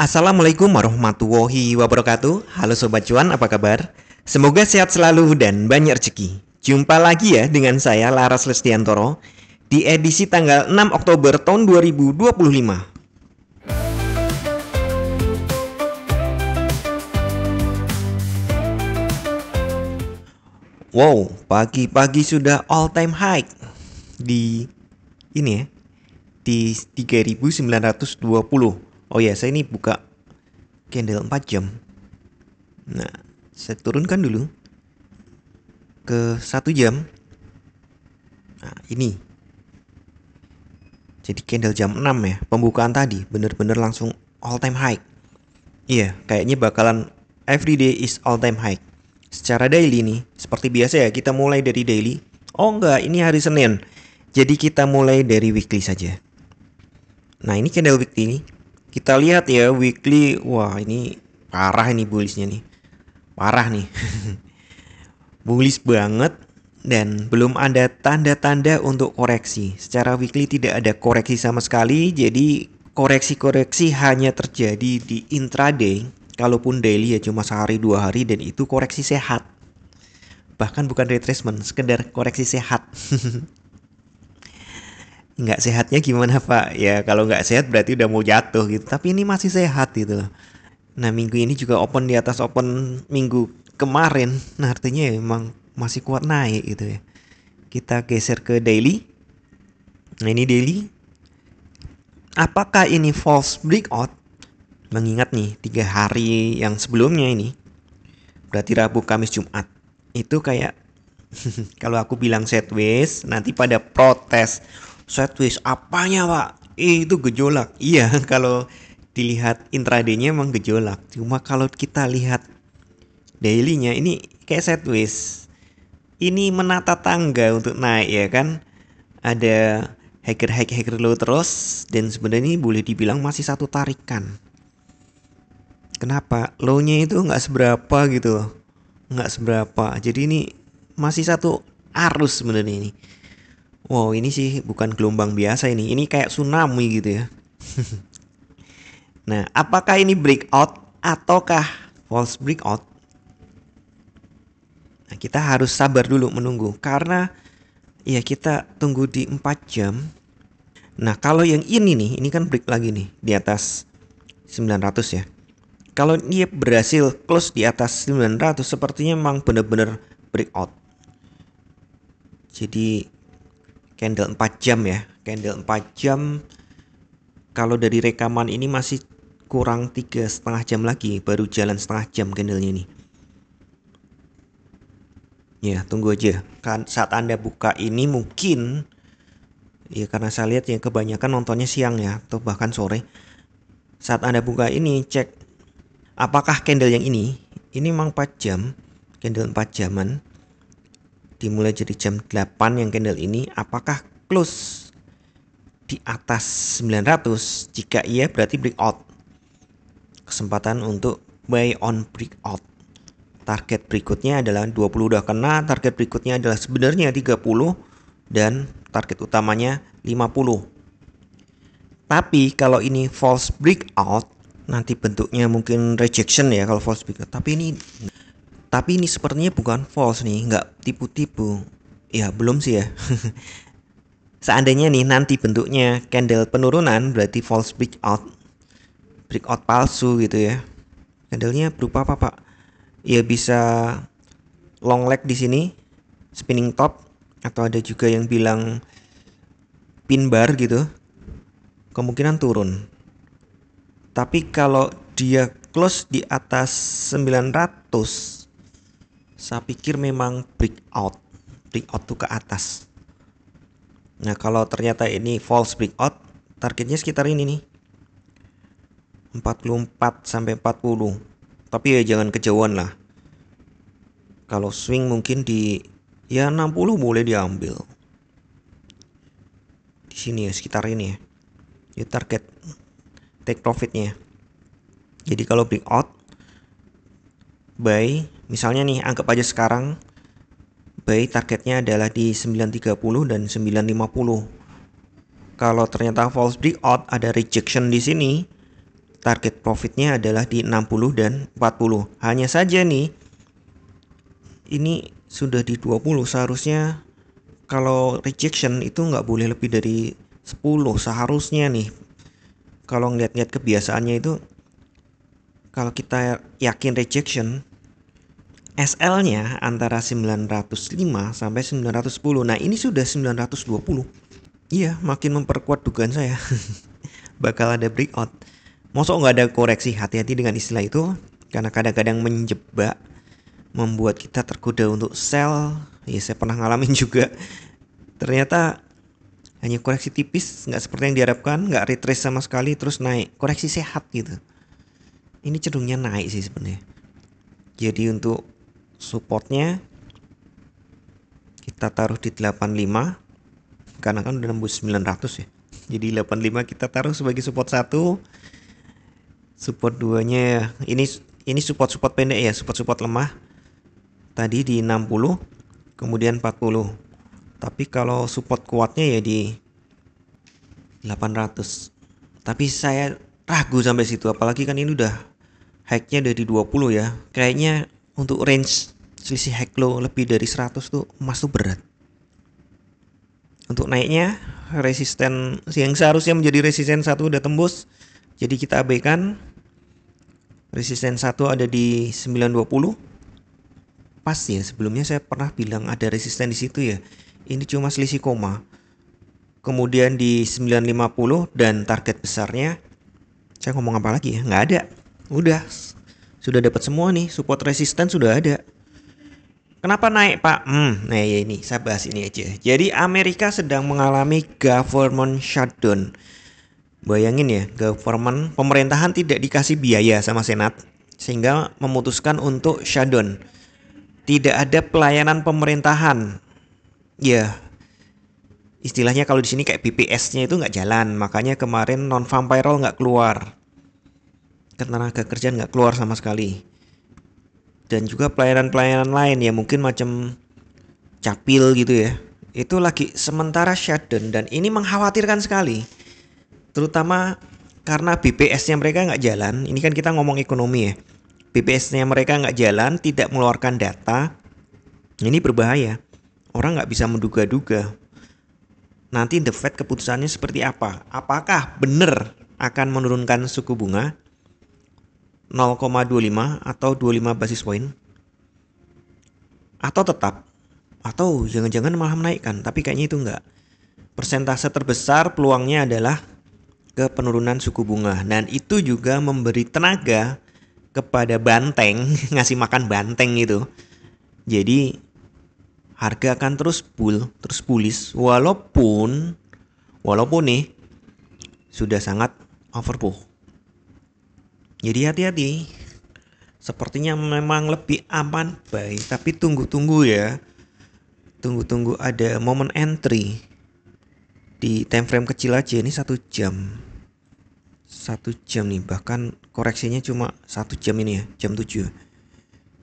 Assalamualaikum warahmatullahi wabarakatuh. Halo Sobat Cuan, apa kabar? Semoga sehat selalu dan banyak rezeki. Jumpa lagi ya dengan saya Laras Lestiantoro di edisi tanggal 6 Oktober tahun 2025. Wow, pagi-pagi sudah all time high di ini ya, di 3920. Oh ya, saya ini buka candle 4 jam. Nah, saya turunkan dulu ke 1 jam. Nah, ini. Jadi candle jam 6 ya, pembukaan tadi bener-bener langsung all time high. Iya, kayaknya bakalan everyday is all time high. Secara daily nih, seperti biasa ya, kita mulai dari daily. Oh enggak, ini hari Senin. Jadi kita mulai dari weekly saja. Nah, ini candle weekly nih. Kita lihat ya, weekly. Wah, ini parah ini bullishnya nih. Parah nih. Bullish banget. Dan belum ada tanda-tanda untuk koreksi. Secara weekly tidak ada koreksi sama sekali. Jadi koreksi-koreksi hanya terjadi di intraday. Kalaupun daily ya cuma sehari 2 hari dan itu koreksi sehat. Bahkan bukan retracement, sekedar koreksi sehat. Nggak sehatnya gimana Pak? Ya kalau nggak sehat berarti udah mau jatuh gitu. Tapi ini masih sehat gitu. Nah minggu ini juga open di atas open minggu kemarin. Nah artinya ya emang masih kuat naik gitu ya. Kita geser ke daily. Nah ini daily. Apakah ini false breakout? Mengingat nih 3 hari yang sebelumnya ini, berarti Rabu, Kamis, Jumat, itu kayak kalau aku bilang sideways, nanti pada protes. Sideways apanya Pak? Itu gejolak. Iya kalau dilihat intraday-nya emang gejolak. Cuma kalau kita lihat daily-nya ini kayak sideways. Ini menata tangga untuk naik ya kan. Ada higher low terus. Dan sebenarnya ini boleh dibilang masih satu tarikan. Kenapa? Low-nya itu nggak seberapa gitu loh. Nggak seberapa. Jadi ini masih satu arus sebenarnya ini. Wow ini sih bukan gelombang biasa ini. Ini kayak tsunami gitu ya. Nah apakah ini breakout ataukah false breakout? Nah, kita harus sabar dulu menunggu karena ya kita tunggu di 4 jam. Nah, kalau yang ini nih, ini kan break lagi nih di atas 900 ya. Kalau dia berhasil close di atas 900 sepertinya memang benar-benar breakout. Jadi candle 4 jam ya. Candle 4 jam kalau dari rekaman ini masih kurang 3,5 jam lagi baru jalan setengah jam candlenya nih. Ya tunggu aja kan saat Anda buka ini mungkin ya karena saya lihat yang kebanyakan nontonnya siang ya atau bahkan sore. Saat Anda buka ini cek apakah candle yang ini memang 4 jam, candle 4 jaman dimulai dari jam 8 yang candle ini apakah close di atas 900. Jika iya berarti breakout, kesempatan untuk buy on breakout. Target berikutnya adalah 20 udah kena, target berikutnya adalah sebenarnya 30 dan target utamanya 50. Tapi kalau ini false breakout, nanti bentuknya mungkin rejection ya kalau false breakout. Tapi ini sepertinya bukan false nih, nggak tipu-tipu. Ya belum sih ya. Seandainya nih nanti bentuknya candle penurunan berarti false breakout. Breakout palsu gitu ya. Candlenya berupa apa Pak? Ya bisa long leg di sini, spinning top, atau ada juga yang bilang pin bar gitu. Kemungkinan turun. Tapi kalau dia close di atas 900, saya pikir memang breakout. Breakout tuh ke atas. Nah, kalau ternyata ini false breakout, targetnya sekitar ini nih. 44 sampai 40. Tapi ya jangan kejauhan lah. Kalau swing mungkin di ya 60 boleh diambil. Di sini ya sekitar ini ya. Itu target take profitnya. Jadi kalau breakout buy, misalnya nih anggap aja sekarang buy targetnya adalah di 930 dan 950. Kalau ternyata false breakout ada rejection di sini, target profitnya adalah di 60 dan 40. Hanya saja nih, ini sudah di 20, seharusnya kalau rejection itu nggak boleh lebih dari 10 seharusnya nih. Kalau ngeliat-ngeliat kebiasaannya itu, kalau kita yakin rejection, SL-nya antara 905 sampai 910. Nah, ini sudah 920. Iya, makin memperkuat dugaan saya. Bakal ada breakout. Mosok nggak ada koreksi, hati-hati dengan istilah itu. Karena kadang-kadang menjebak, membuat kita tergoda untuk sell. Ya, saya pernah ngalamin juga. Ternyata hanya koreksi tipis, nggak seperti yang diharapkan, nggak retrace sama sekali, terus naik. Koreksi sehat gitu. Ini cenderungnya naik sih sebenarnya. Jadi untuk supportnya kita taruh di 85, karena kan udah nembus 900 ya. Jadi 85 kita taruh sebagai support 1. Support 2-nya ini support pendek ya, support lemah. Tadi di 60, kemudian 40. Tapi kalau support kuatnya ya di 800. Tapi saya ragu sampai situ, apalagi kan ini udah high-nya udah di 20 ya. Kayaknya untuk range selisih high low lebih dari 100 tuh emas tuh berat. Untuk naiknya resisten yang seharusnya menjadi resisten 1 udah tembus. Jadi kita abaikan. Resisten 1 ada di 920. Pas ya, sebelumnya saya pernah bilang ada resisten di situ ya. Ini cuma selisih koma. Kemudian di 950 dan target besarnya, saya ngomong apa lagi ya? Nggak ada. Udah. Sudah dapat semua nih, support resisten sudah ada. Kenapa naik, Pak? Nah ya ini, saya bahas ini aja. Jadi Amerika sedang mengalami government shutdown. Bayangin ya, pemerintahan tidak dikasih biaya sama Senat, sehingga memutuskan untuk shutdown. Tidak ada pelayanan pemerintahan. Ya, istilahnya kalau di sini kayak BPS-nya itu nggak jalan. Makanya kemarin non-farm payroll nggak keluar. Tenaga kerja nggak keluar sama sekali. Dan juga pelayanan-pelayanan lain ya, mungkin macam capil gitu ya. Itu lagi sementara shutdown dan ini mengkhawatirkan sekali. Terutama karena BPS-nya mereka nggak jalan. Ini kan kita ngomong ekonomi ya. BPS-nya mereka nggak jalan, tidak mengeluarkan data. Ini berbahaya. Orang nggak bisa menduga-duga. Nanti The Fed keputusannya seperti apa? Apakah benar akan menurunkan suku bunga 0,25 atau 25 basis point? Atau tetap? Atau jangan-jangan malah menaikkan? Tapi kayaknya itu enggak. Persentase terbesar peluangnya adalah ke penurunan suku bunga, dan itu juga memberi tenaga kepada banteng, ngasih makan banteng gitu. Jadi harga akan terus bullish walaupun nih sudah sangat overbought. Jadi hati-hati. Sepertinya memang lebih aman buy, tapi tunggu ya. Tunggu ada momen entry. Di time frame kecil aja ini 1 jam. 1 jam nih, bahkan koreksinya cuma 1 jam ini ya, jam 7.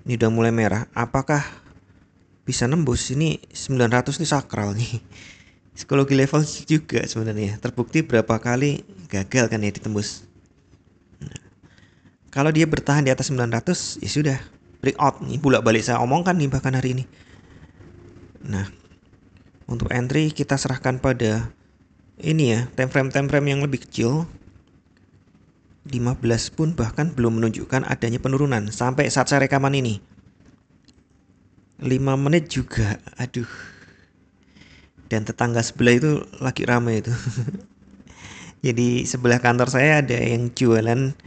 Ini udah mulai merah. Apakah bisa nembus? Ini 900 nih sakral nih. Psikologi level juga sebenarnya. Terbukti berapa kali gagal kan ya ditembus. Nah, kalau dia bertahan di atas 900 ya sudah breakout. Ini bolak-balik saya omongkan nih bahkan hari ini. Nah, untuk entry kita serahkan pada ini ya, time frame yang lebih kecil. 15 pun bahkan belum menunjukkan adanya penurunan sampai saat saya rekaman ini. 5 menit juga, aduh. Dan tetangga sebelah itu lagi ramai itu. Jadi sebelah kantor saya ada yang jualan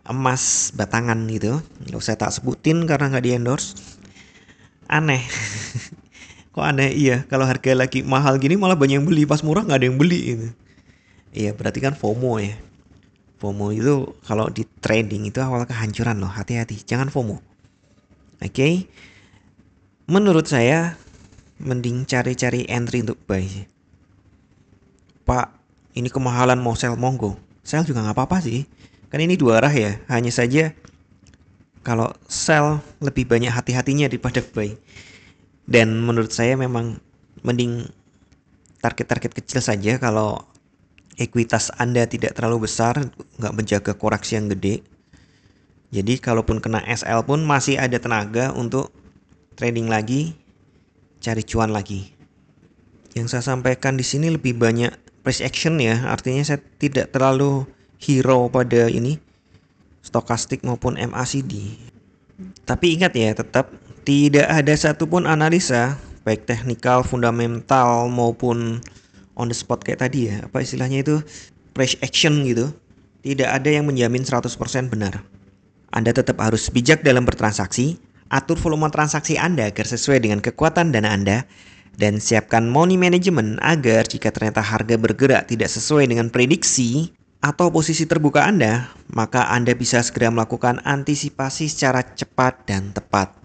emas batangan gitu. Nggak usah tak sebutin karena nggak di endorse. Aneh. Kok aneh? Iya, kalau harga lagi mahal gini malah banyak yang beli, pas murah nggak ada yang beli gitu. Iya, berarti kan FOMO ya. FOMO itu kalau di trading itu awal kehancuran loh, hati-hati, jangan FOMO. Oke. Menurut saya mending cari-cari entry untuk buy sih. Pak, ini kemahalan, mau sell monggo. Sell juga nggak apa-apa sih. Kan ini dua arah ya, hanya saja kalau sell lebih banyak hati-hatinya daripada buy. Dan menurut saya memang mending target-target kecil saja kalau ekuitas Anda tidak terlalu besar, nggak menjaga koreksi yang gede. Jadi kalaupun kena SL pun masih ada tenaga untuk trading lagi, cari cuan lagi. Yang saya sampaikan di sini lebih banyak price action ya, artinya saya tidak terlalu hero pada ini stokastik maupun MACD. Tapi ingat ya, tetap tidak ada satupun analisa baik teknikal, fundamental maupun on the spot kayak tadi ya, apa istilahnya itu, price action gitu. Tidak ada yang menjamin 100% benar. Anda tetap harus bijak dalam bertransaksi, atur volume transaksi Anda agar sesuai dengan kekuatan dana Anda, dan siapkan money management agar jika ternyata harga bergerak tidak sesuai dengan prediksi atau posisi terbuka Anda, maka Anda bisa segera melakukan antisipasi secara cepat dan tepat.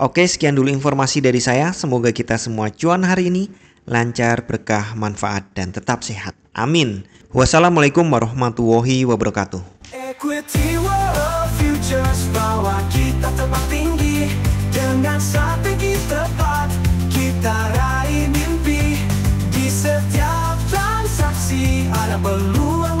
Oke, sekian dulu informasi dari saya. Semoga kita semua cuan hari ini, lancar, berkah, manfaat, dan tetap sehat. Amin. Wassalamualaikum warahmatullahi wabarakatuh. Equity World Futures, bawa kita terbang tinggi dengan strategi tepat. Kita raih mimpi di setiap transaksi, ada peluang